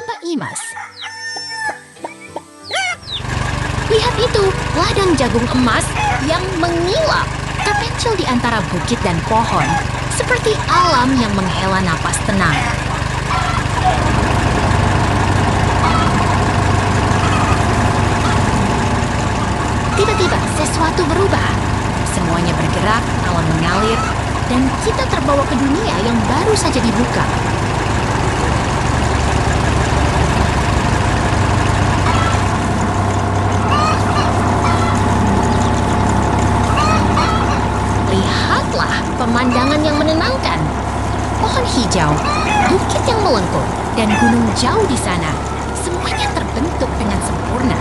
Bapak Imas. Lihat itu, ladang jagung emas yang mengilap, terpencil di antara bukit dan pohon, seperti alam yang menghela napas tenang. Tiba-tiba sesuatu berubah. Semuanya bergerak, alam mengalir, dan kita terbawa ke dunia yang baru saja dibuka. Lihatlah pemandangan yang menenangkan. Pohon hijau, bukit yang melengkung, dan gunung jauh di sana. Semuanya terbentuk dengan sempurna.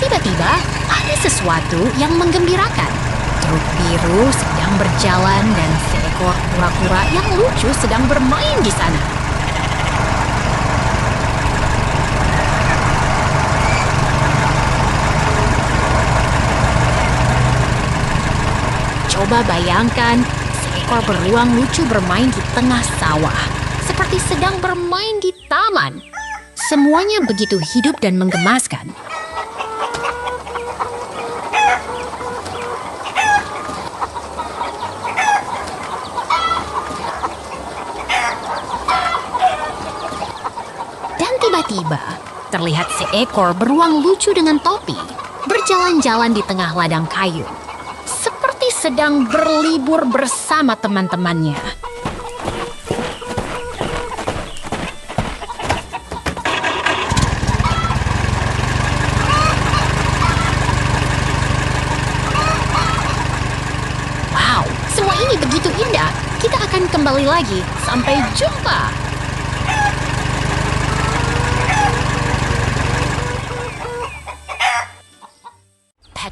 Tiba-tiba ada sesuatu yang menggembirakan. Truk biru sedang berjalan dan seekor kura-kura yang lucu sedang bermain di sana. Coba bayangkan seekor beruang lucu bermain di tengah sawah, seperti sedang bermain di taman. Semuanya begitu hidup dan menggemaskan. Tiba-tiba, terlihat seekor beruang lucu dengan topi berjalan-jalan di tengah ladang kayu, seperti sedang berlibur bersama teman-temannya. Wow, semua ini begitu indah. Kita akan kembali lagi. Sampai jumpa.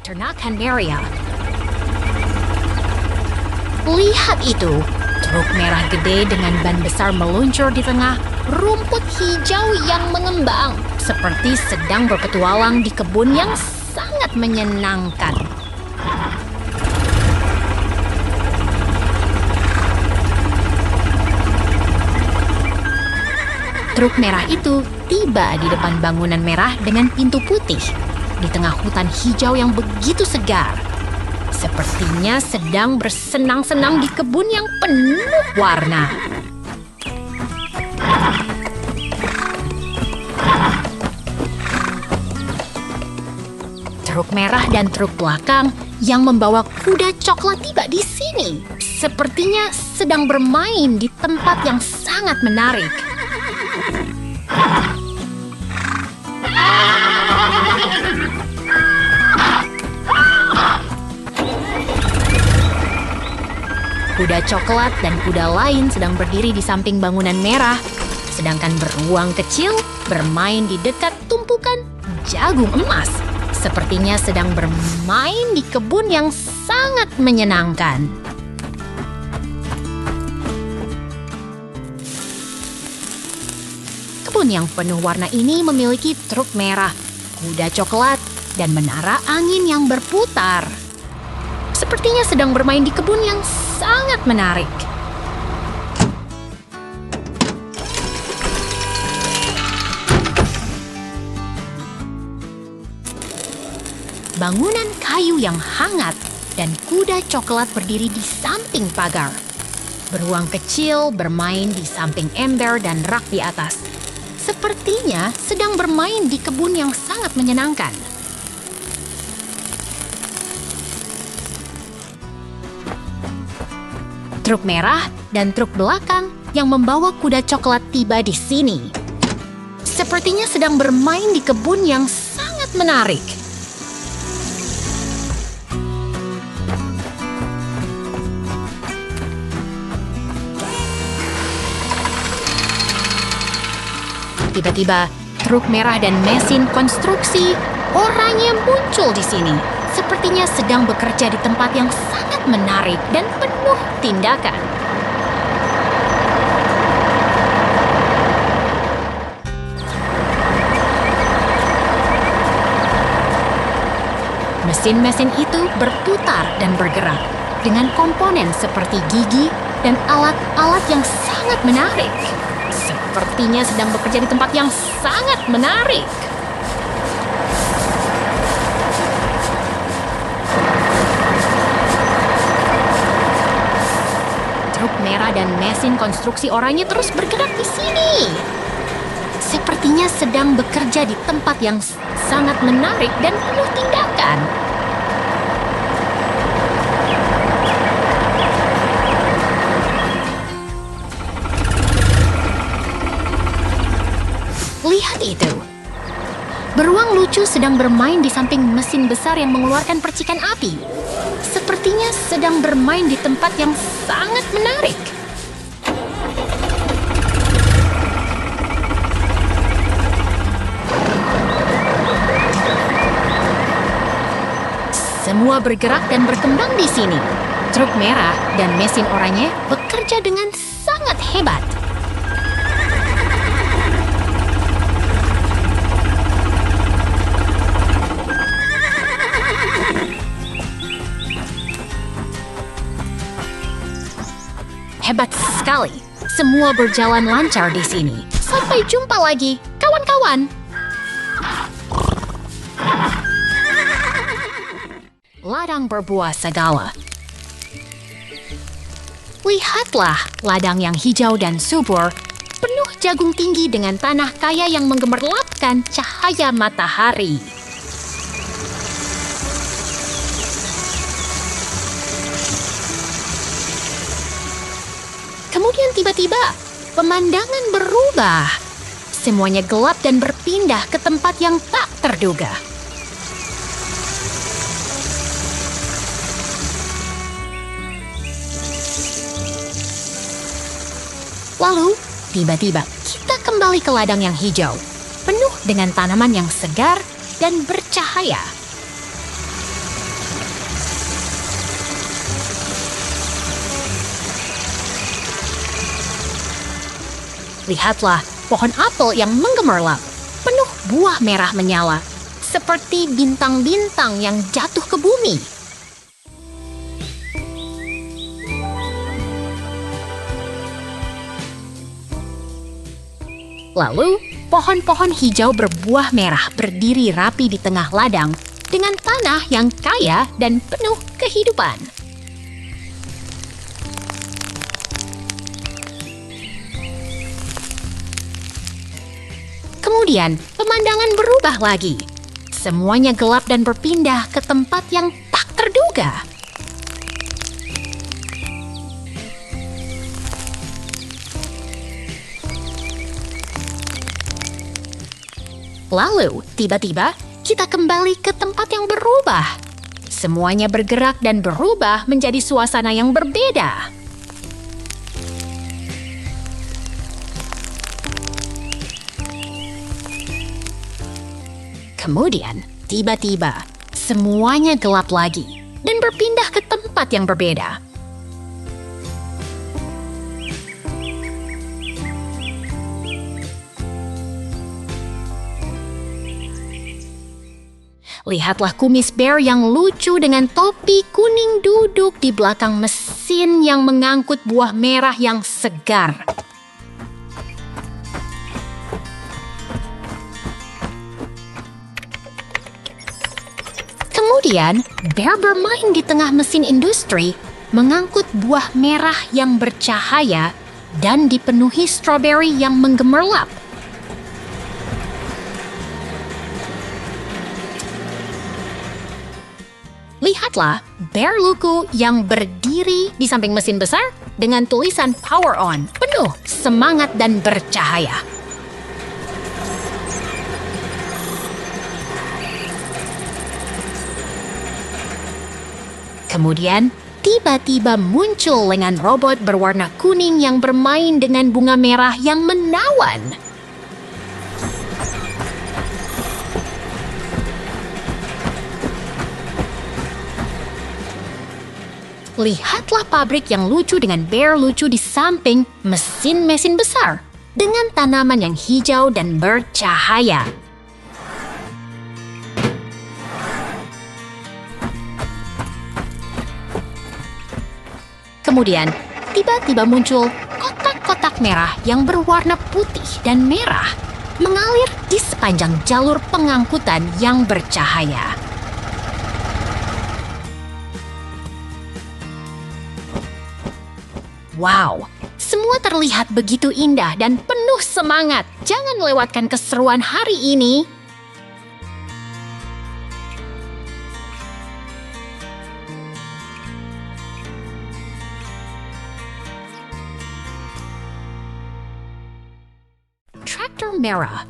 Peternakan Maria. Lihat itu, truk merah gede dengan ban besar meluncur di tengah rumput hijau yang mengembang, seperti sedang berpetualang di kebun yang sangat menyenangkan. Truk merah itu tiba di depan bangunan merah dengan pintu putih. Di tengah hutan hijau yang begitu segar. Sepertinya sedang bersenang-senang di kebun yang penuh warna. Truk merah dan truk belakang yang membawa kuda coklat tiba di sini. Sepertinya sedang bermain di tempat yang sangat menarik. Kuda coklat dan kuda lain sedang berdiri di samping bangunan merah, sedangkan beruang kecil bermain di dekat tumpukan jagung emas. Sepertinya sedang bermain di kebun yang sangat menyenangkan. Kebun yang penuh warna ini memiliki truk merah, kuda coklat, dan menara angin yang berputar. Sepertinya sedang bermain di kebun yang sangat menarik. Bangunan kayu yang hangat dan kuda coklat berdiri di samping pagar. Beruang kecil bermain di samping ember dan rak di atas. Sepertinya sedang bermain di kebun yang sangat menyenangkan. Truk merah dan truk belakang yang membawa kuda coklat tiba di sini. sepertinya sedang bermain di kebun yang sangat menarik. Tiba-tiba, truk merah dan mesin konstruksi oranye muncul di sini. Sepertinya sedang bekerja di tempat yang sangat menarik dan penuh tindakan. Mesin-mesin itu berputar dan bergerak dengan komponen seperti gigi dan alat-alat yang sangat menarik. Sepertinya sedang bekerja di tempat yang sangat menarik. Truk merah dan mesin konstruksi oranye terus bergerak di sini. Sepertinya sedang bekerja di tempat yang sangat menarik dan penuh tindakan. Lihat itu. Beruang lucu sedang bermain di samping mesin besar yang mengeluarkan percikan api. Sepertinya sedang bermain di tempat yang sangat menarik. Semua bergerak dan berkembang di sini. Truk merah dan mesin oranye bekerja dengan sangat hebat. Hebat sekali. Semua berjalan lancar di sini. Sampai jumpa lagi, kawan-kawan. Ladang berbuah segala. Lihatlah ladang yang hijau dan subur, penuh jagung tinggi dengan tanah kaya yang menggemerlapkan cahaya matahari. Kemudian tiba-tiba, pemandangan berubah. Semuanya gelap dan berpindah ke tempat yang tak terduga. Lalu, tiba-tiba kita kembali ke ladang yang hijau, penuh dengan tanaman yang segar dan bercahaya. Lihatlah pohon apel yang menggemerlap, penuh buah merah menyala, seperti bintang-bintang yang jatuh ke bumi. Lalu, pohon-pohon hijau berbuah merah berdiri rapi di tengah ladang dengan tanah yang kaya dan penuh kehidupan. Kemudian, pemandangan berubah lagi. Semuanya gelap dan berpindah ke tempat yang tak terduga. Lalu, tiba-tiba, kita kembali ke tempat yang berubah. Semuanya bergerak dan berubah menjadi suasana yang berbeda. Kemudian, tiba-tiba, semuanya gelap lagi dan berpindah ke tempat yang berbeda. Lihatlah kumis bear yang lucu dengan topi kuning duduk di belakang mesin yang mengangkut buah merah yang segar. Kemudian, bear bermain di tengah mesin industri, mengangkut buah merah yang bercahaya dan dipenuhi stroberi yang menggemerlap. Lihatlah bear lucu yang berdiri di samping mesin besar dengan tulisan Power On, penuh semangat dan bercahaya. Kemudian, tiba-tiba muncul lengan robot berwarna kuning yang bermain dengan bunga merah yang menawan. Lihatlah pabrik yang lucu dengan bear lucu di samping mesin-mesin besar dengan tanaman yang hijau dan bercahaya. Kemudian, tiba-tiba muncul kotak-kotak merah yang berwarna putih dan merah mengalir di sepanjang jalur pengangkutan yang bercahaya. Wow, semua terlihat begitu indah dan penuh semangat. Jangan lewatkan keseruan hari ini. Traktor merah.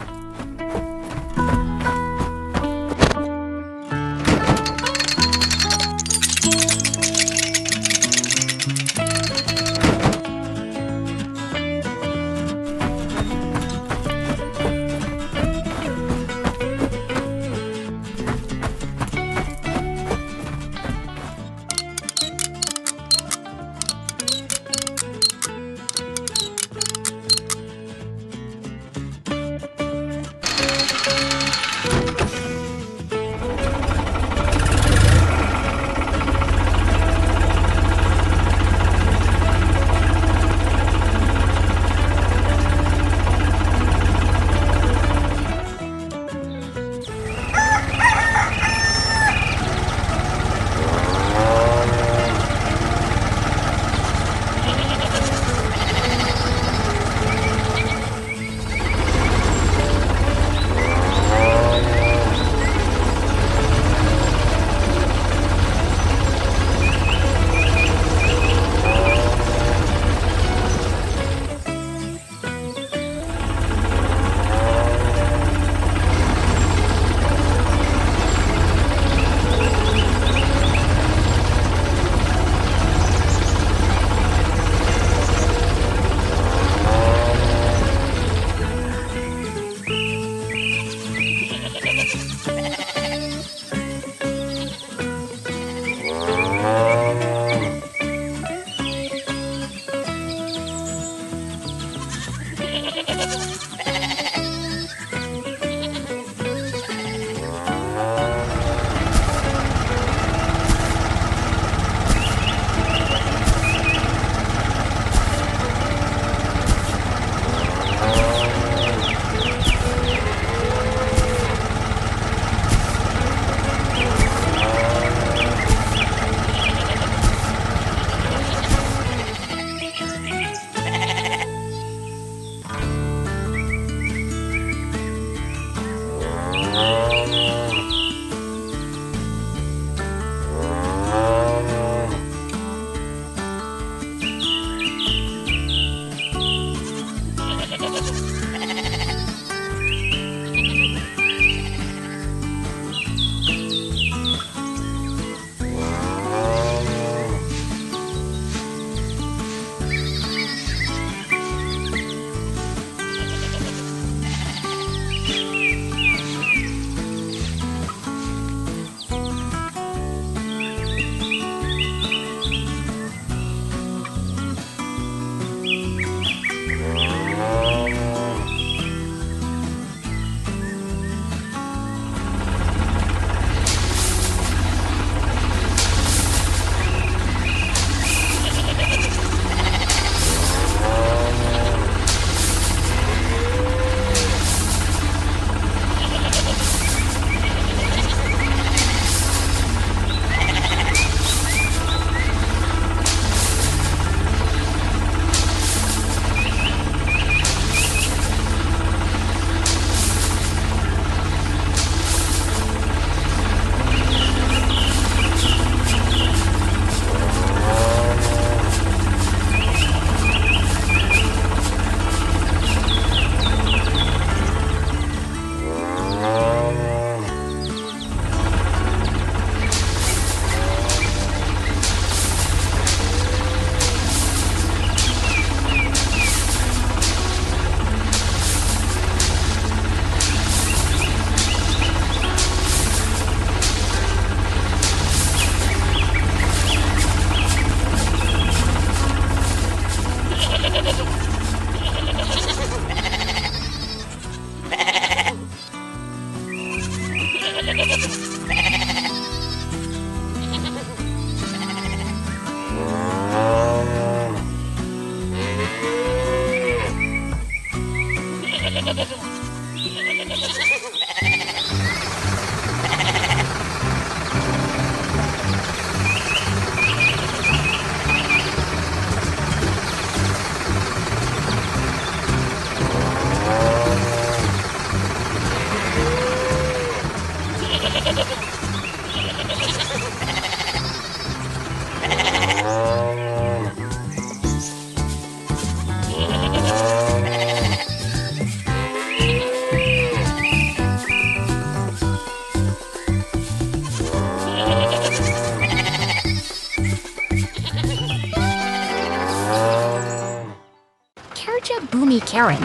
Kerja bumi Karen.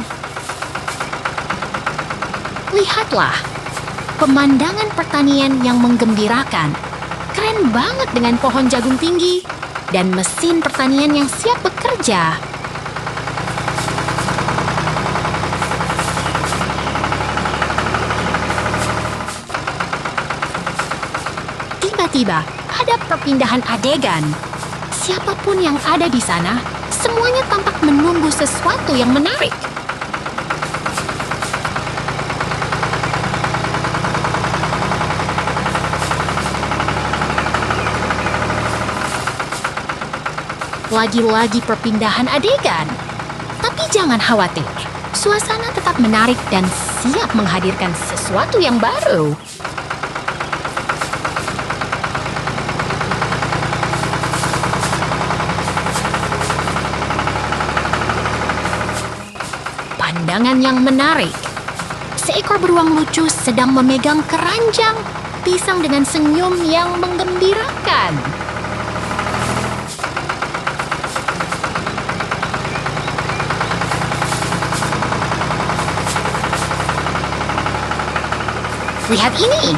Lihatlah, pemandangan pertanian yang menggembirakan. Keren banget dengan pohon jagung tinggi dan mesin pertanian yang siap bekerja. Tiba-tiba ada perpindahan adegan. Siapapun yang ada di sana, semuanya tampak menunggu sesuatu yang menarik. Lagi-lagi perpindahan adegan. Tapi jangan khawatir, suasana tetap menarik dan siap menghadirkan sesuatu yang baru. Pandangan yang menarik. Seekor beruang lucu sedang memegang keranjang pisang dengan senyum yang menggembirakan. Lihat ini,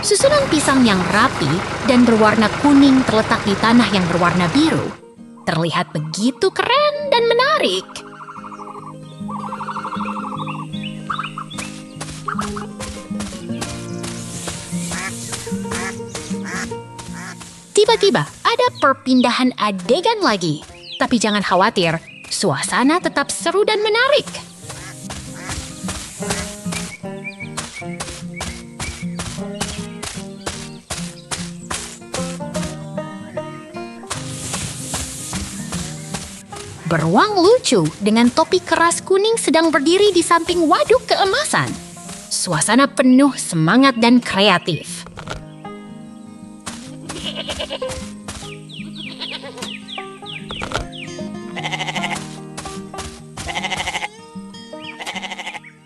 susunan pisang yang rapi dan berwarna kuning terletak di tanah yang berwarna biru. Terlihat begitu keren dan menarik. Tiba-tiba ada perpindahan adegan lagi. Tapi jangan khawatir, suasana tetap seru dan menarik. Beruang lucu dengan topi keras kuning sedang berdiri di samping waduk keemasan. Suasana penuh semangat dan kreatif.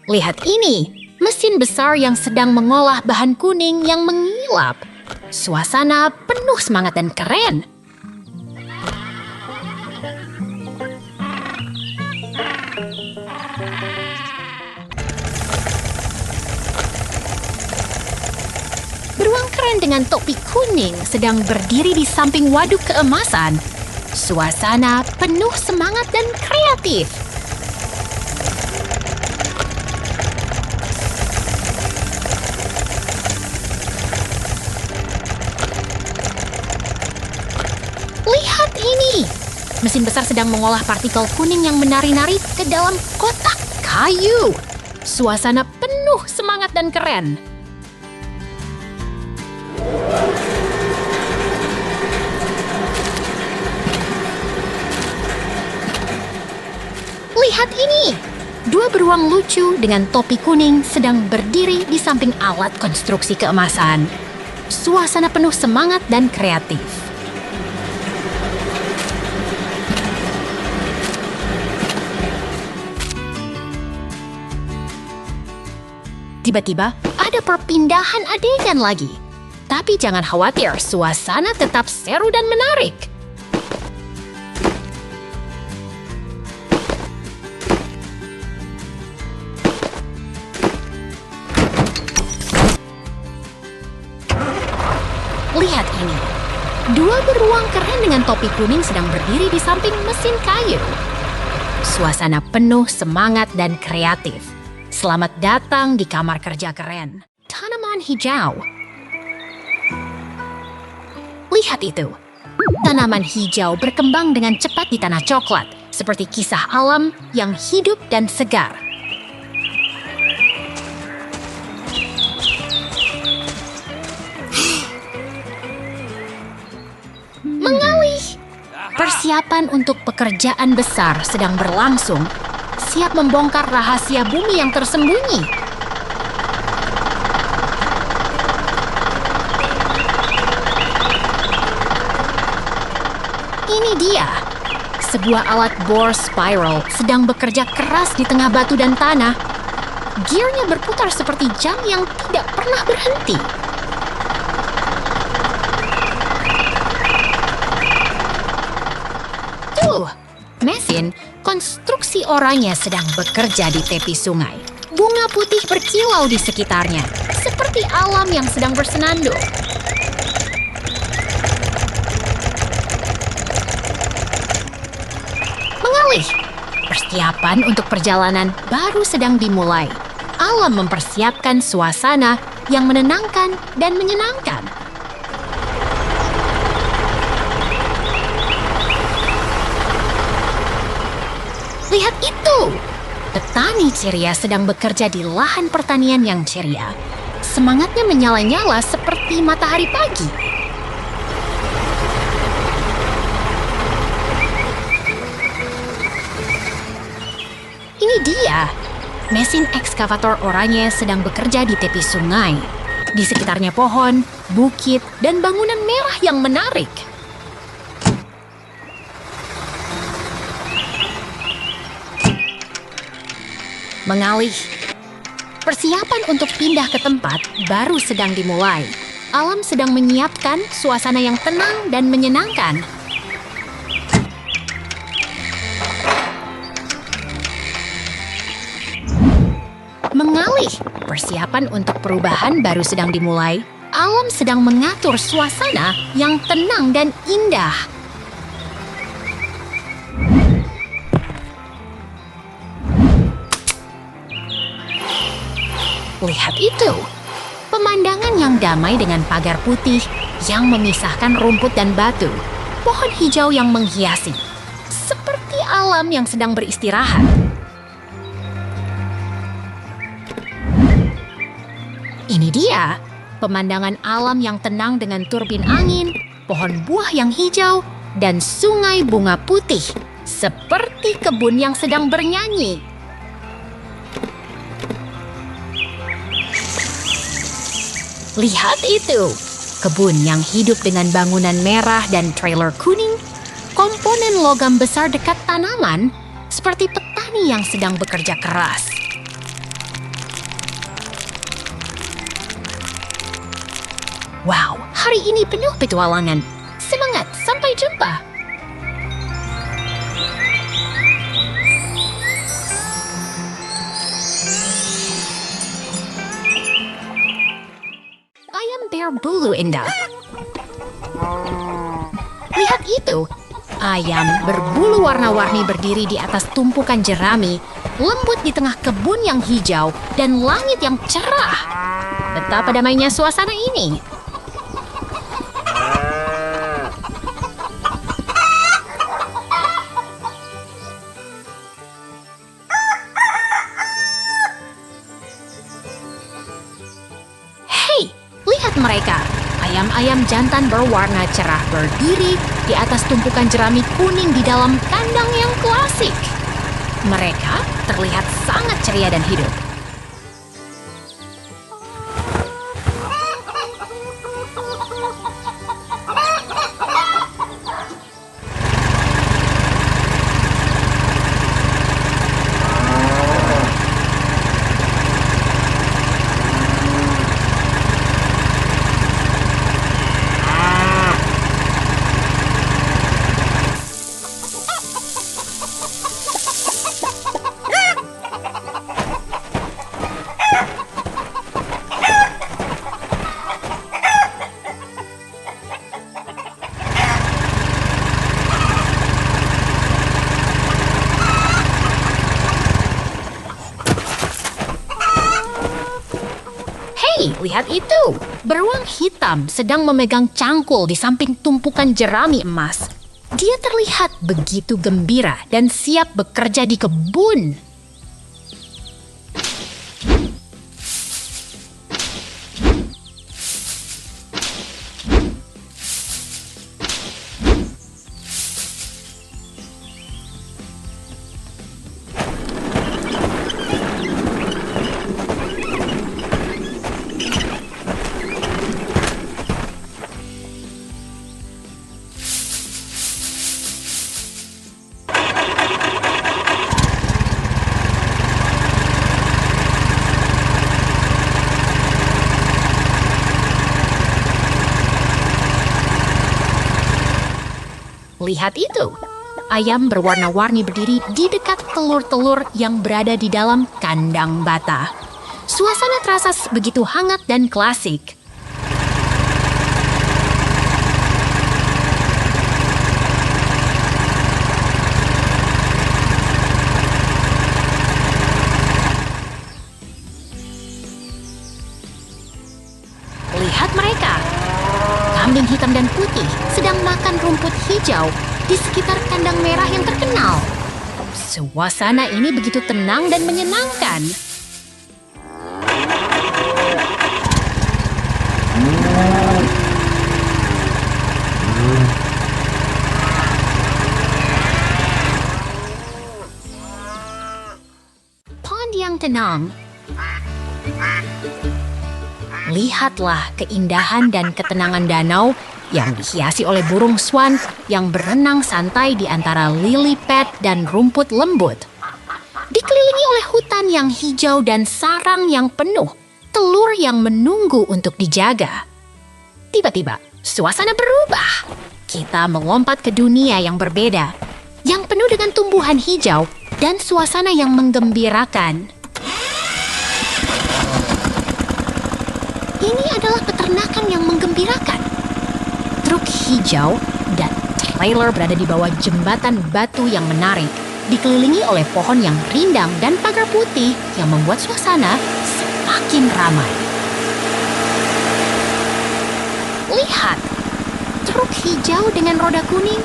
Lihat ini, mesin besar yang sedang mengolah bahan kuning yang mengilap. Suasana penuh semangat dan keren. Beruang keren dengan topi kuning sedang berdiri di samping waduk keemasan. Suasana penuh semangat dan kreatif. Lihat ini! Mesin besar sedang mengolah partikel kuning yang menari-nari ke dalam kotak kayu. Suasana penuh semangat dan keren. Lihat ini! Dua beruang lucu dengan topi kuning sedang berdiri di samping alat konstruksi keemasan. Suasana penuh semangat dan kreatif. Tiba-tiba ada perpindahan adegan lagi. Tapi jangan khawatir, suasana tetap seru dan menarik. Lihat ini. Dua beruang keren dengan topi kuning sedang berdiri di samping mesin kayu. Suasana penuh semangat dan kreatif. Selamat datang di kamar kerja keren. tanaman hijau. Lihat itu. Tanaman hijau berkembang dengan cepat di tanah coklat, seperti kisah alam yang hidup dan segar. Mengalih. Persiapan untuk pekerjaan besar sedang berlangsung, siap membongkar rahasia bumi yang tersembunyi. Ini dia. Sebuah alat bor spiral sedang bekerja keras di tengah batu dan tanah. Gearnya berputar seperti jam yang tidak pernah berhenti. Tuh, mesin konstruksi oranye sedang bekerja di tepi sungai. Bunga putih berkilau di sekitarnya, seperti alam yang sedang bersenandung. Persiapan untuk perjalanan baru sedang dimulai. Alam mempersiapkan suasana yang menenangkan dan menyenangkan. Lihat itu! Petani ceria sedang bekerja di lahan pertanian yang ceria. Semangatnya menyala-nyala seperti matahari pagi. Ini dia. Mesin ekskavator oranye sedang bekerja di tepi sungai. Di sekitarnya pohon, bukit, dan bangunan merah yang menarik. Mengalih. Persiapan untuk pindah ke tempat baru sedang dimulai. Alam sedang menyiapkan suasana yang tenang dan menyenangkan. Mengalih. Persiapan untuk perubahan baru sedang dimulai. Alam sedang mengatur suasana yang tenang dan indah. Lihat itu. Pemandangan yang damai dengan pagar putih yang memisahkan rumput dan batu. Pohon hijau yang menghiasi. Seperti alam yang sedang beristirahat. Ini dia, pemandangan alam yang tenang dengan turbin angin, pohon buah yang hijau, dan sungai bunga putih, seperti kebun yang sedang bernyanyi. Lihat itu, kebun yang hidup dengan bangunan merah dan trailer kuning, komponen logam besar dekat tanaman, seperti petani yang sedang bekerja keras. Wow, hari ini penuh petualangan. Semangat, sampai jumpa! Ayam berbulu indah. Lihat itu, ayam berbulu warna-warni berdiri di atas tumpukan jerami, lembut di tengah kebun yang hijau dan langit yang cerah. Betapa damainya suasana ini. Lihat mereka, ayam-ayam jantan berwarna cerah berdiri di atas tumpukan jerami kuning di dalam kandang yang klasik. Mereka terlihat sangat ceria dan hidup. Hei, lihat itu! Beruang hitam sedang memegang cangkul di samping tumpukan jerami emas. Dia terlihat begitu gembira dan siap bekerja di kebun. Lihat itu, ayam berwarna-warni berdiri di dekat telur-telur yang berada di dalam kandang bata. Suasana terasa begitu hangat dan klasik. Lihat mereka. Kambing hitam dan putih sedang makan rumput hijau di sekitar kandang merah yang terkenal. Suasana ini begitu tenang dan menyenangkan. Pond yang tenang. Lihatlah keindahan dan ketenangan danau yang dihiasi oleh burung swan yang berenang santai di antara lily pad dan rumput lembut. Dikelilingi oleh hutan yang hijau dan sarang yang penuh, telur yang menunggu untuk dijaga. Tiba-tiba, suasana berubah. Kita melompat ke dunia yang berbeda, yang penuh dengan tumbuhan hijau dan suasana yang menggembirakan. Ini adalah peternakan yang menggembirakan. Truk hijau dan trailer berada di bawah jembatan batu yang menarik, dikelilingi oleh pohon yang rindang dan pagar putih yang membuat suasana semakin ramai. Lihat, truk hijau dengan roda kuning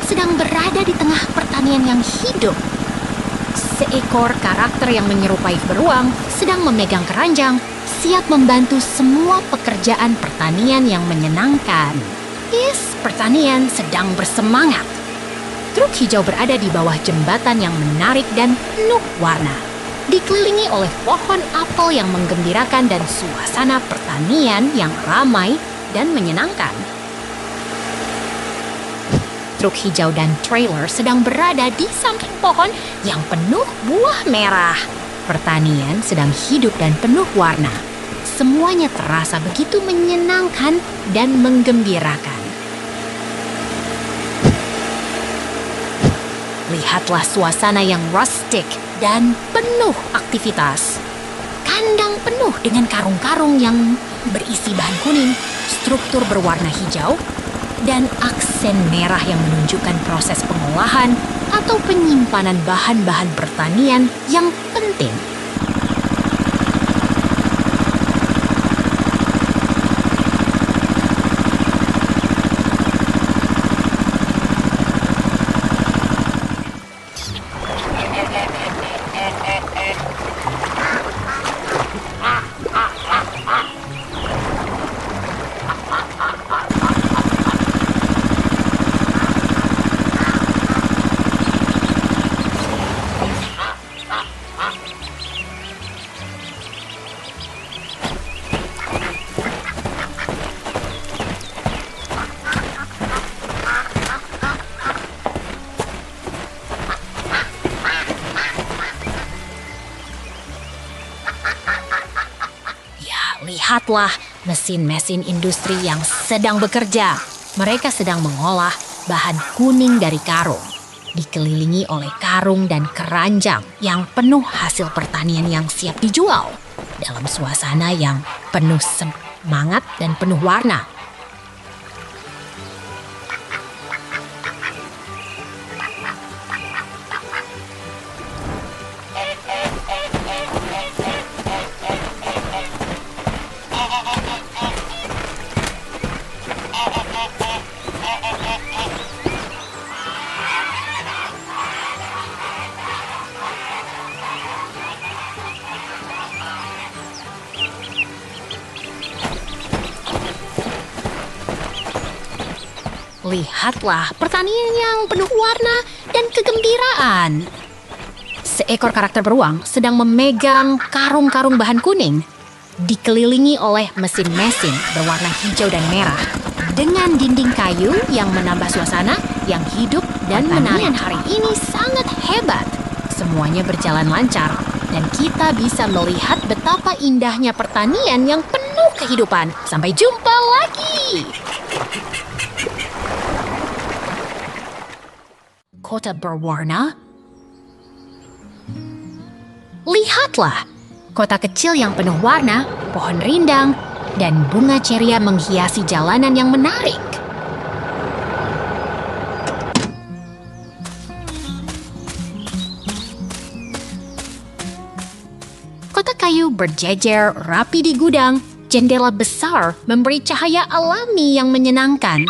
sedang berada di tengah pertanian yang hidup. Seekor karakter yang menyerupai beruang sedang memegang keranjang, siap membantu semua pekerjaan pertanian yang menyenangkan. Pertanian sedang bersemangat. Truk hijau berada di bawah jembatan yang menarik dan penuh warna, dikelilingi oleh pohon apel yang menggembirakan dan suasana pertanian yang ramai dan menyenangkan. Truk hijau dan trailer sedang berada di samping pohon yang penuh buah merah. Pertanian sedang hidup dan penuh warna. Semuanya terasa begitu menyenangkan dan menggembirakan. Lihatlah suasana yang rustic dan penuh aktivitas. Kandang penuh dengan karung-karung yang berisi bahan kuning, struktur berwarna hijau, dan aksen merah yang menunjukkan proses pengolahan atau penyimpanan bahan-bahan pertanian yang penting. Lihatlah mesin-mesin industri yang sedang bekerja. Mereka sedang mengolah bahan kuning dari karung, dikelilingi oleh karung dan keranjang yang penuh hasil pertanian yang siap dijual. Dalam suasana yang penuh semangat dan penuh warna. Lihatlah pertanian yang penuh warna dan kegembiraan. Seekor karakter beruang sedang memegang karung-karung bahan kuning, dikelilingi oleh mesin-mesin berwarna hijau dan merah. Dengan dinding kayu yang menambah suasana yang hidup dan menarik. Hari ini sangat hebat. Semuanya berjalan lancar dan kita bisa melihat betapa indahnya pertanian yang penuh kehidupan. Sampai jumpa lagi. Kota berwarna. Lihatlah, kota kecil yang penuh warna, pohon rindang, dan bunga ceria menghiasi jalanan yang menarik. Kota kayu berjejer rapi di gudang, jendela besar memberi cahaya alami yang menyenangkan.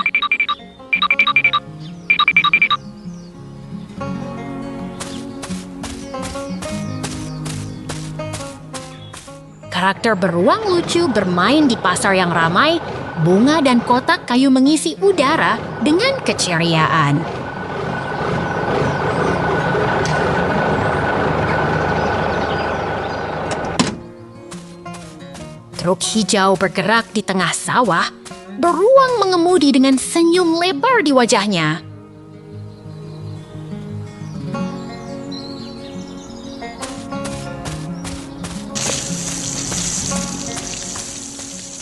Karakter beruang lucu bermain di pasar yang ramai, bunga dan kotak kayu mengisi udara dengan keceriaan. Truk hijau bergerak di tengah sawah, beruang mengemudi dengan senyum lebar di wajahnya.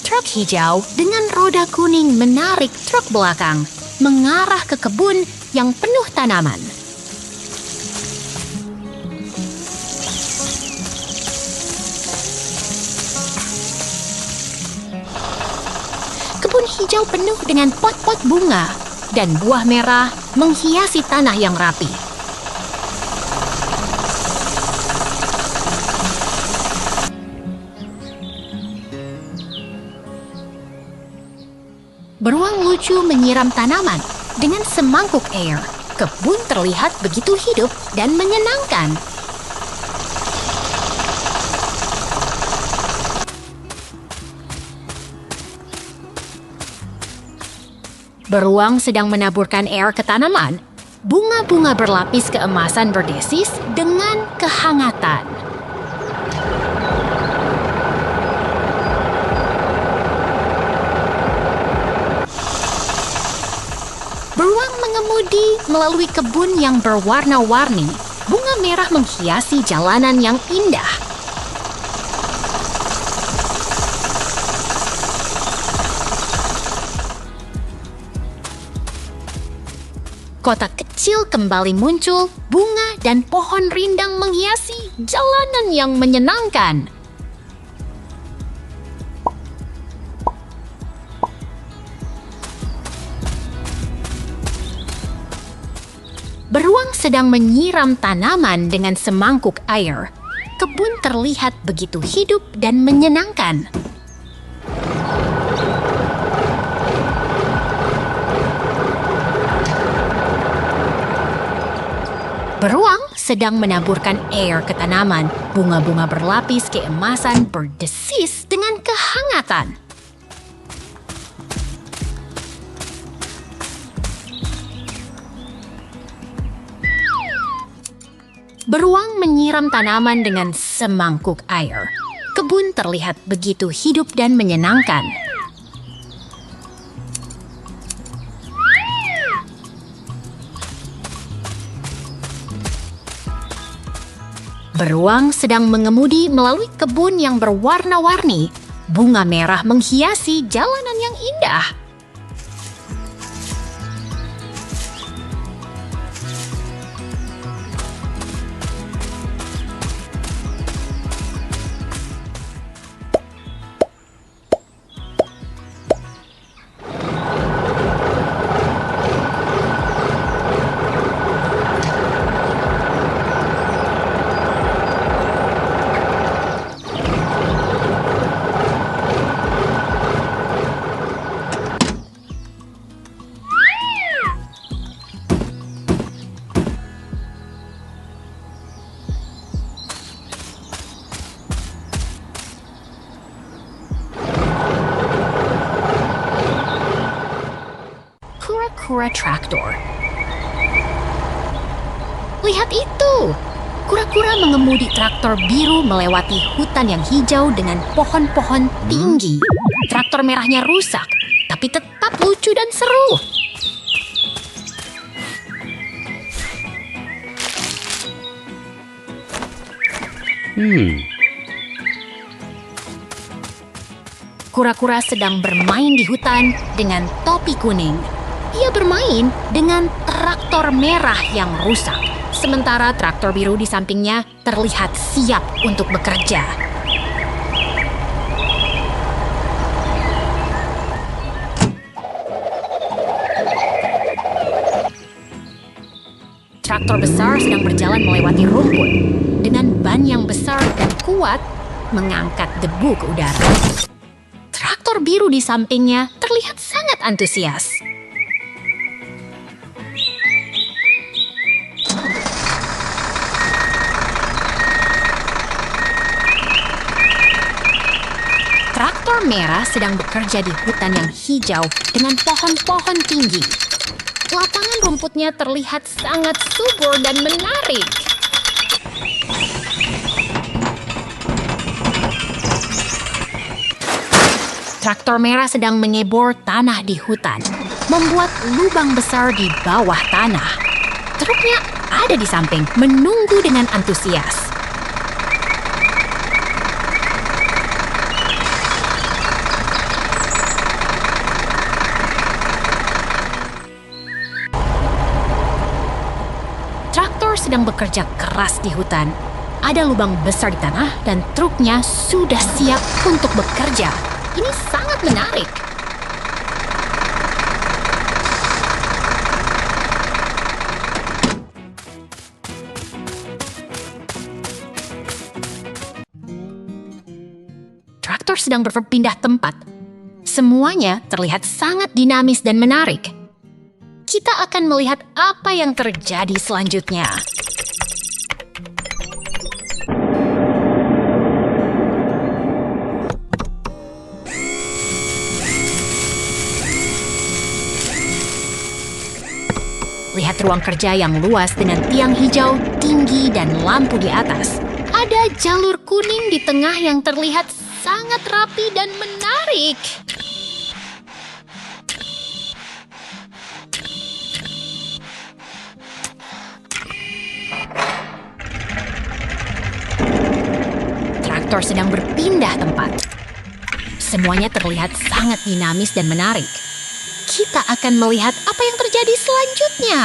Truk hijau dengan roda kuning menarik truk belakang, mengarah ke kebun yang penuh tanaman. Kebun hijau penuh dengan pot-pot bunga dan buah merah menghiasi tanah yang rapi. Beruang lucu menyiram tanaman dengan semangkuk air. Kebun terlihat begitu hidup dan menyenangkan. Beruang sedang menaburkan air ke tanaman. Bunga-bunga berlapis keemasan berdesis dengan kehangatan. Beruang mengemudi melalui kebun yang berwarna-warni. Bunga merah menghiasi jalanan yang indah. Kota kecil kembali muncul, bunga dan pohon rindang menghiasi jalanan yang menyenangkan. Beruang sedang menyiram tanaman dengan semangkuk air. Kebun terlihat begitu hidup dan menyenangkan. Beruang sedang menaburkan air ke tanaman. Bunga-bunga berlapis keemasan berdesis dengan kehangatan. Beruang menyiram tanaman dengan semangkuk air. Kebun terlihat begitu hidup dan menyenangkan. Beruang sedang mengemudi melalui kebun yang berwarna-warni. Bunga merah menghiasi jalanan yang indah. kura-kura traktor. Lihat itu! Kura-kura mengemudi traktor biru melewati hutan yang hijau dengan pohon-pohon tinggi. Traktor merahnya rusak, tapi tetap lucu dan seru. Kura-kura sedang bermain di hutan dengan topi kuning. Ia bermain dengan traktor merah yang rusak. Sementara traktor biru di sampingnya terlihat siap untuk bekerja. Traktor besar sedang berjalan melewati rumput. Dengan ban yang besar dan kuat, mengangkat debu ke udara. Traktor biru di sampingnya terlihat sangat antusias. Traktor merah sedang bekerja di hutan yang hijau dengan pohon-pohon tinggi. Lapangan rumputnya terlihat sangat subur dan menarik. Traktor merah sedang mengebor tanah di hutan, membuat lubang besar di bawah tanah. Truknya ada di samping, menunggu dengan antusias. Traktor sedang bekerja keras di hutan. Ada lubang besar di tanah dan truknya sudah siap untuk bekerja. Ini sangat menarik. Traktor sedang berpindah tempat. Semuanya terlihat sangat dinamis dan menarik. Kita akan melihat apa yang terjadi selanjutnya. Lihat ruang kerja yang luas dengan tiang hijau tinggi dan lampu di atas. Ada jalur kuning di tengah yang terlihat sangat rapi dan menarik. Traktor sedang berpindah tempat. Semuanya terlihat sangat dinamis dan menarik. Kita akan melihat apa yang terjadi selanjutnya.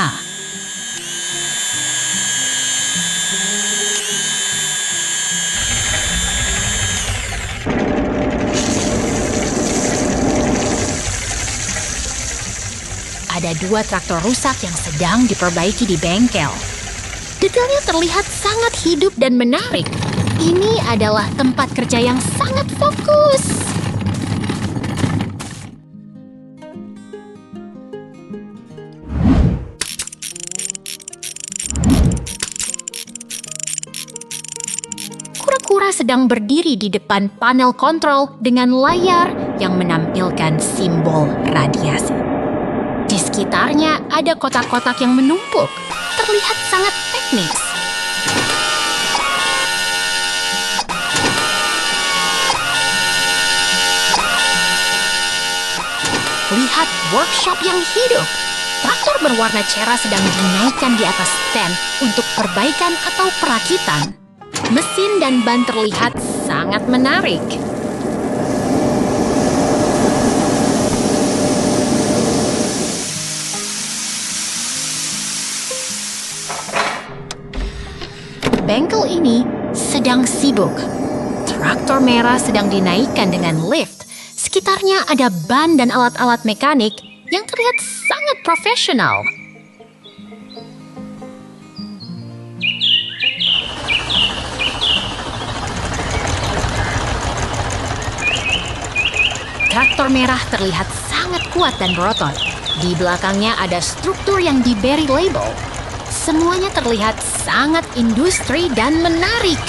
Ada 2 traktor rusak yang sedang diperbaiki di bengkel. Detailnya terlihat sangat hidup dan menarik. Ini adalah tempat kerja yang sangat fokus. Kura-kura sedang berdiri di depan panel kontrol dengan layar yang menampilkan simbol radiasi. Di sekitarnya ada kotak-kotak yang menumpuk, terlihat sangat teknis. Lihat workshop yang hidup. Traktor berwarna cerah sedang dinaikkan di atas stand untuk perbaikan atau perakitan. Mesin dan ban terlihat sangat menarik. Bengkel ini sedang sibuk. Traktor merah sedang dinaikkan dengan lift. Sekitarnya ada ban dan alat-alat mekanik yang terlihat sangat profesional. Traktor merah terlihat sangat kuat dan berotot. Di belakangnya ada struktur yang diberi label. Semuanya terlihat sangat industri dan menarik.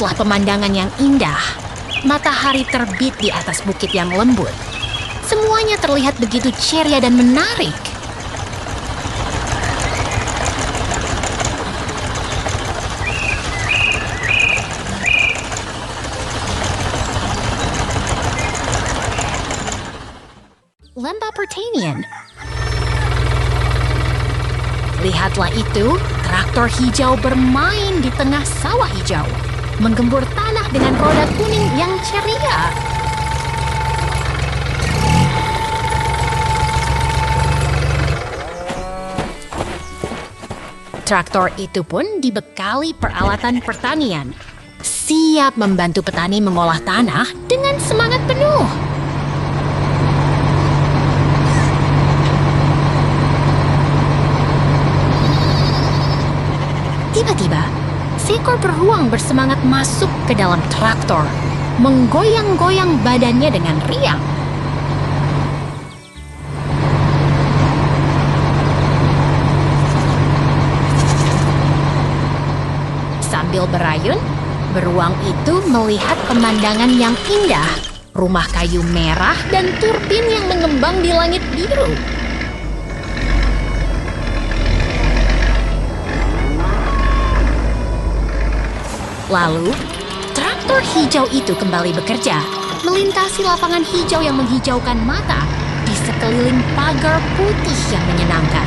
Lihatlah pemandangan yang indah. Matahari terbit di atas bukit yang lembut. Semuanya terlihat begitu ceria dan menarik. Lembah pertanian. Lihatlah itu, traktor hijau bermain di tengah sawah hijau, menggembur tanah dengan roda kuning yang ceria. Traktor itu pun dibekali peralatan pertanian, siap membantu petani mengolah tanah dengan semangat penuh. Tiba-tiba, seekor beruang bersemangat masuk ke dalam traktor, menggoyang-goyang badannya dengan riang. Sambil berayun, beruang itu melihat pemandangan yang indah, rumah kayu merah dan turbin yang mengembang di langit biru. Lalu, traktor hijau itu kembali bekerja, melintasi lapangan hijau yang menghijaukan mata di sekeliling pagar putih yang menyenangkan.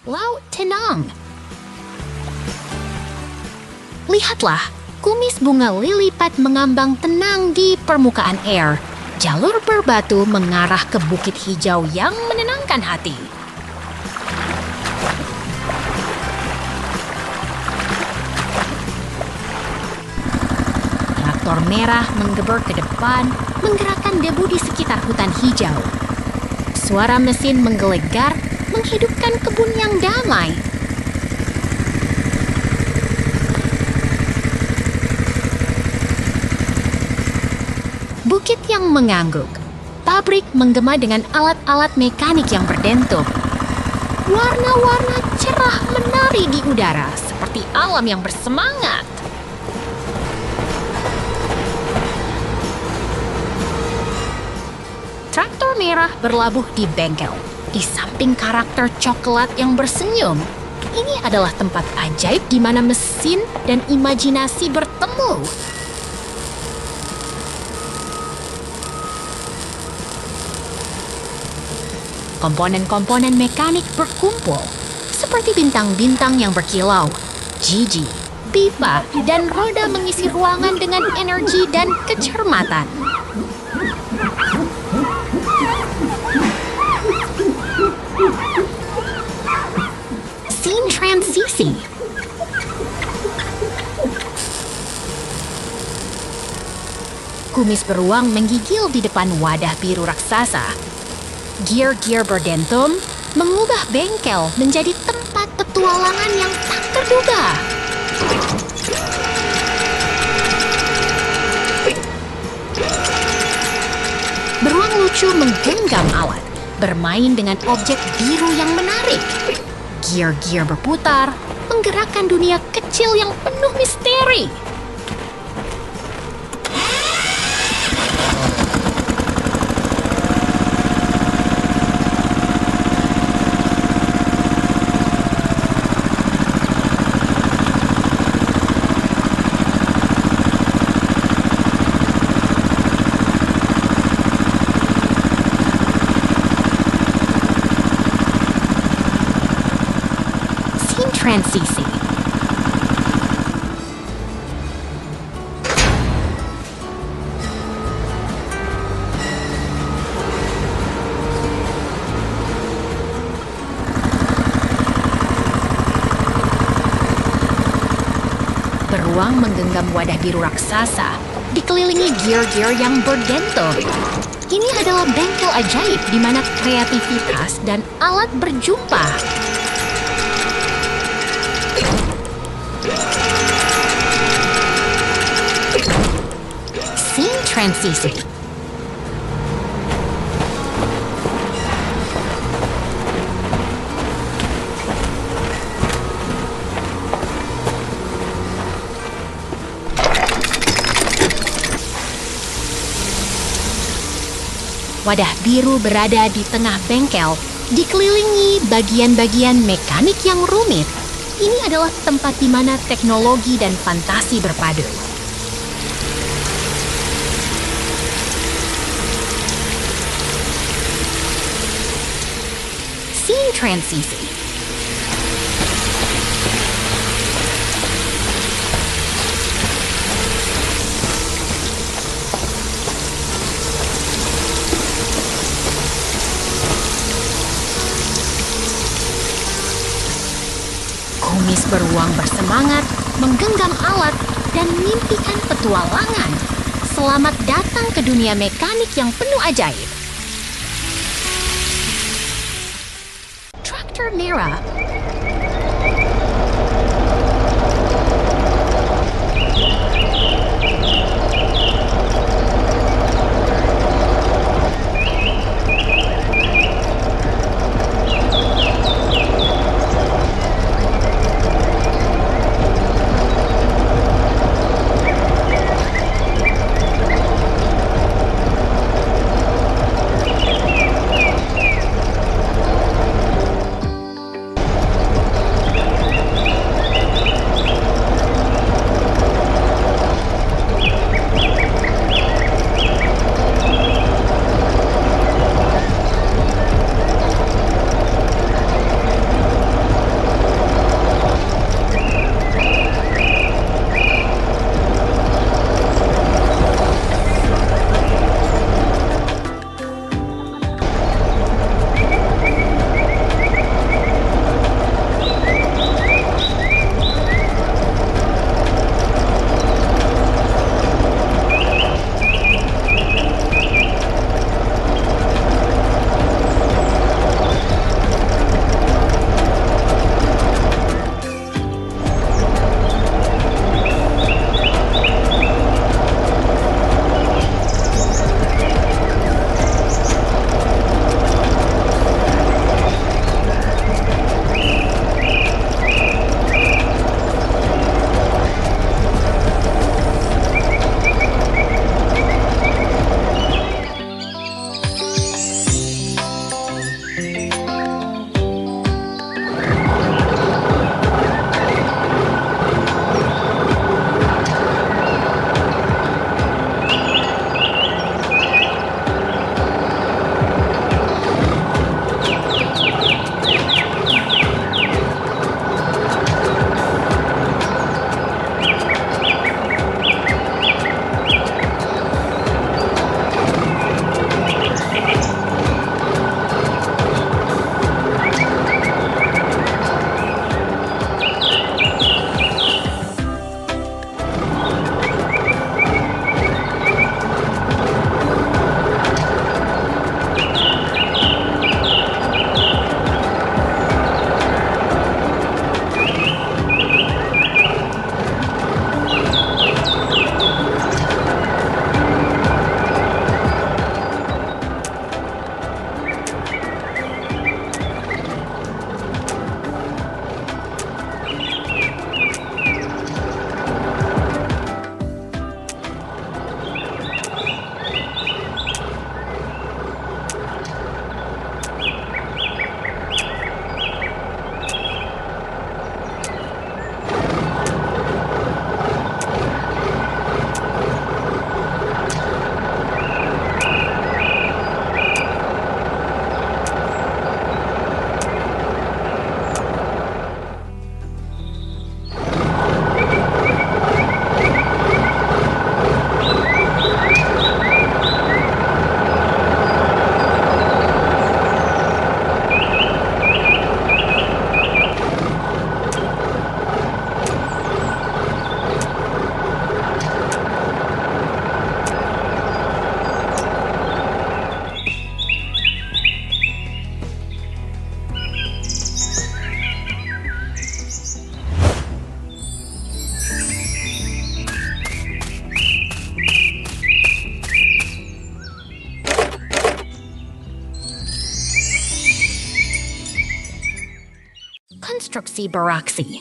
Laut tenang. Lihatlah, kumis bunga lili pad mengambang tenang di permukaan air. Jalur berbatu mengarah ke bukit hijau yang menenangkan hati. Traktor merah menggeber ke depan, menggerakkan debu di sekitar hutan hijau. Suara mesin menggelegar, menghidupkan kebun yang damai. Bukit yang mengangguk. Pabrik menggema dengan alat-alat mekanik yang berdentum. Warna-warna cerah menari di udara seperti alam yang bersemangat. Traktor merah berlabuh di bengkel, di samping karakter coklat yang bersenyum. Ini adalah tempat ajaib di mana mesin dan imajinasi bertemu. Komponen-komponen mekanik berkumpul, seperti bintang-bintang yang berkilau. Gigi, pipa, dan roda mengisi ruangan dengan energi dan kecermatan. Scene transisi. Kumis beruang menggigil di depan wadah biru raksasa. Gear-gear berdentum mengubah bengkel menjadi tempat petualangan yang tak terduga. Beruang lucu menggenggam alat, bermain dengan objek biru yang menarik. Gear-gear berputar, menggerakkan dunia kecil yang penuh misteri. transisi. Beruang menggenggam wadah biru raksasa, dikelilingi gear-gear yang berdento. Ini adalah bengkel ajaib di mana kreativitas dan alat berjumpa. Scene transisi. Wadah biru berada di tengah bengkel, dikelilingi bagian-bagian mekanik yang rumit. Ini adalah tempat di mana teknologi dan fantasi berpadu. Scene transisi. Kumis beruang bersemangat, menggenggam alat, dan mimpikan petualangan. Selamat datang ke dunia mekanik yang penuh ajaib. Traktor merah. konstruksi beraksi.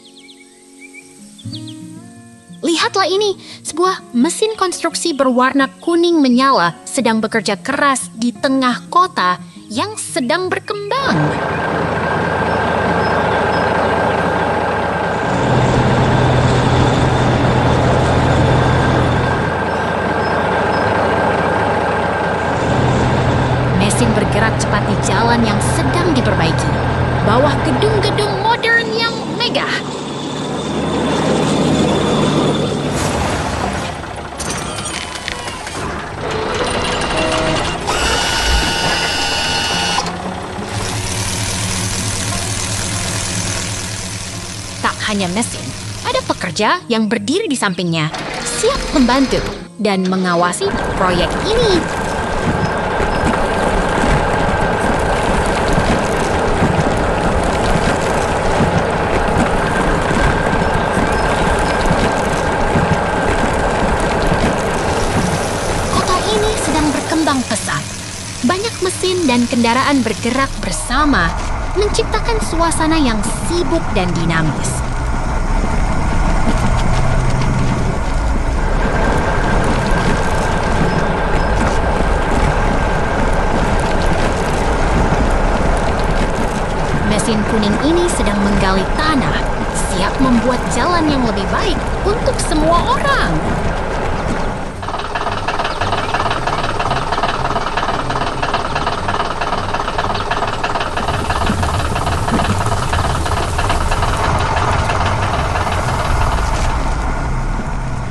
Lihatlah ini, sebuah mesin konstruksi berwarna kuning menyala sedang bekerja keras di tengah kota yang sedang berkembang. Mesin bergerak cepat di jalan yang sedang diperbaiki, bawah gedung-gedung modern yang megah. Tak hanya mesin, ada pekerja yang berdiri di sampingnya, siap membantu dan mengawasi proyek ini. Kota ini sedang berkembang pesat. Banyak mesin dan kendaraan bergerak bersama, menciptakan suasana yang sibuk dan dinamis. Mesin kuning ini sedang menggali tanah, siap membuat jalan yang lebih baik untuk semua orang.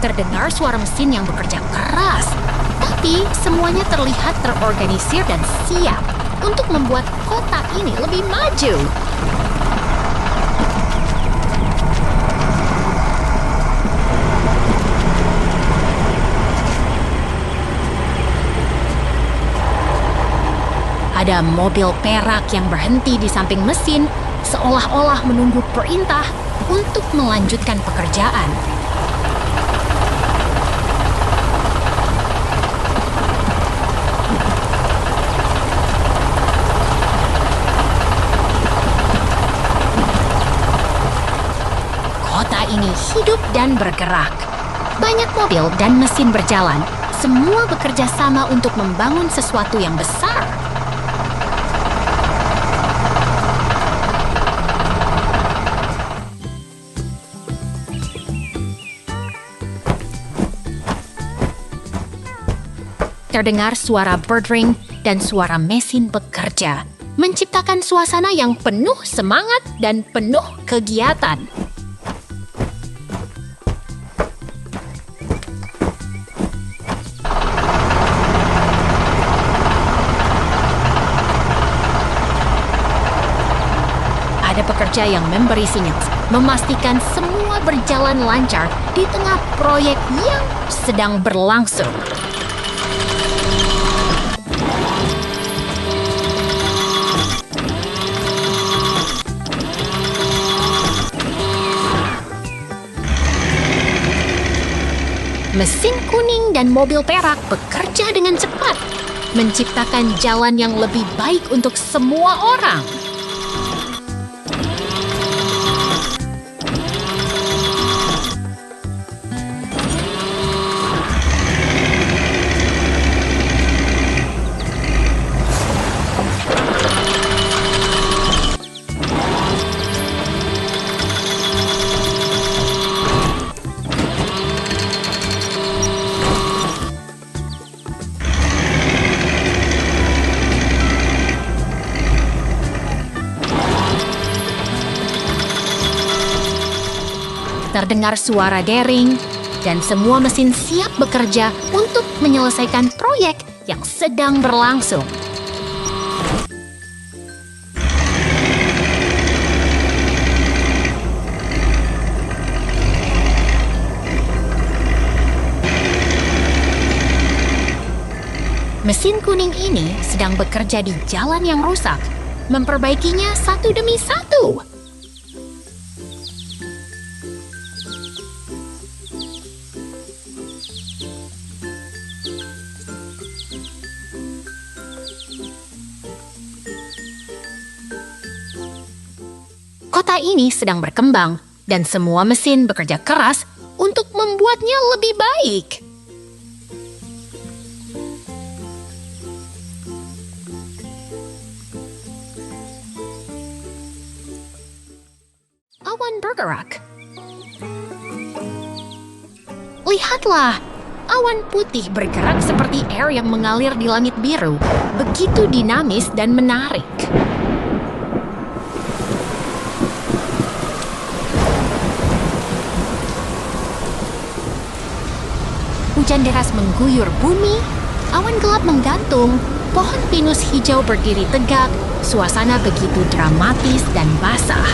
Terdengar suara mesin yang bekerja keras, tapi semuanya terlihat terorganisir dan siap untuk membuat kota ini lebih maju. Ada mobil perak yang berhenti di samping mesin, seolah-olah menunggu perintah untuk melanjutkan pekerjaan. Kota ini hidup dan bergerak. Banyak mobil dan mesin berjalan, semua bekerja sama untuk membangun sesuatu yang besar. Terdengar suara birdring dan suara mesin bekerja, menciptakan suasana yang penuh semangat dan penuh kegiatan. Ada pekerja yang memberi sinyal, memastikan semua berjalan lancar di tengah proyek yang sedang berlangsung. Mesin kuning dan mobil perak bekerja dengan cepat, menciptakan jalan yang lebih baik untuk semua orang. Terdengar suara dering, dan semua mesin siap bekerja untuk menyelesaikan proyek yang sedang berlangsung. Mesin kuning ini sedang bekerja di jalan yang rusak, memperbaikinya satu demi satu. Kota ini sedang berkembang dan semua mesin bekerja keras untuk membuatnya lebih baik. Awan bergerak. Lihatlah, awan putih bergerak seperti air yang mengalir di langit biru, begitu dinamis dan menarik. Hujan deras mengguyur bumi, awan gelap menggantung, pohon pinus hijau berdiri tegak, suasana begitu dramatis dan basah.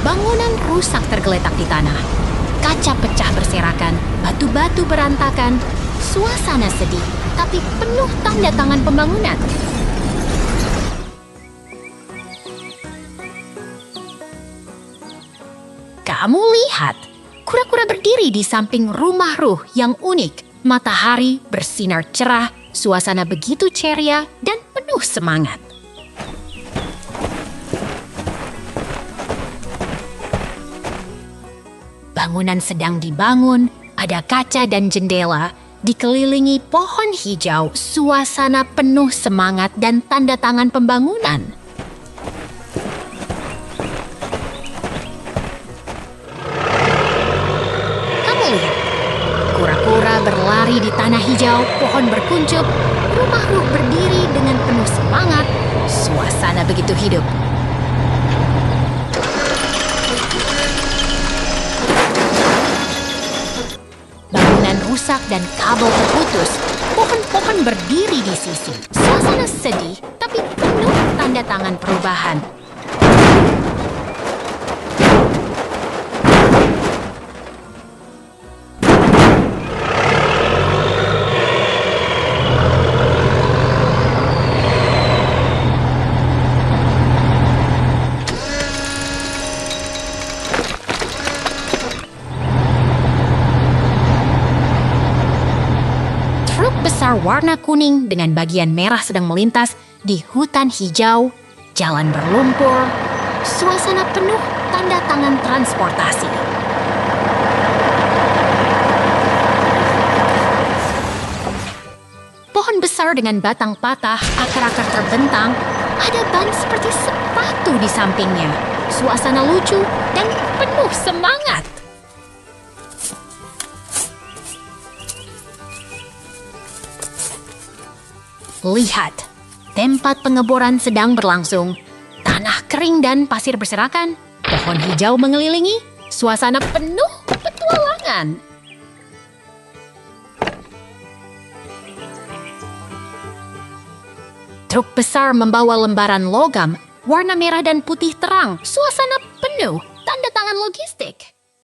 Bangunan rusak tergeletak di tanah. Kaca pecah berserakan, batu-batu berantakan. Suasana sedih, tapi penuh tanda tangan pembangunan. Kamu lihat, kura-kura berdiri di samping rumah ruh yang unik. Matahari bersinar cerah, suasana begitu ceria dan penuh semangat. Bangunan sedang dibangun, ada kaca dan jendela, dikelilingi pohon hijau, suasana penuh semangat dan tanda tangan pembangunan. Kamu lihat, kura-kura berlari di tanah hijau, pohon berkuncup, rumah ruh berdiri dengan penuh semangat, suasana begitu hidup. Rusak dan kabel terputus, pohon-pohon berdiri di sisi. Suasana sedih, tapi penuh tanda tangan perubahan. Besar warna kuning dengan bagian merah sedang melintas di hutan hijau, jalan berlumpur, suasana penuh tanda tangan transportasi. Pohon besar dengan batang patah, akar-akar terbentang, ada ban seperti sepatu di sampingnya. Suasana lucu dan penuh semangat. Lihat, tempat pengeboran sedang berlangsung. Tanah kering dan pasir berserakan. Pohon hijau mengelilingi. Suasana penuh petualangan. Truk besar membawa lembaran logam, warna merah dan putih terang. Suasana penuh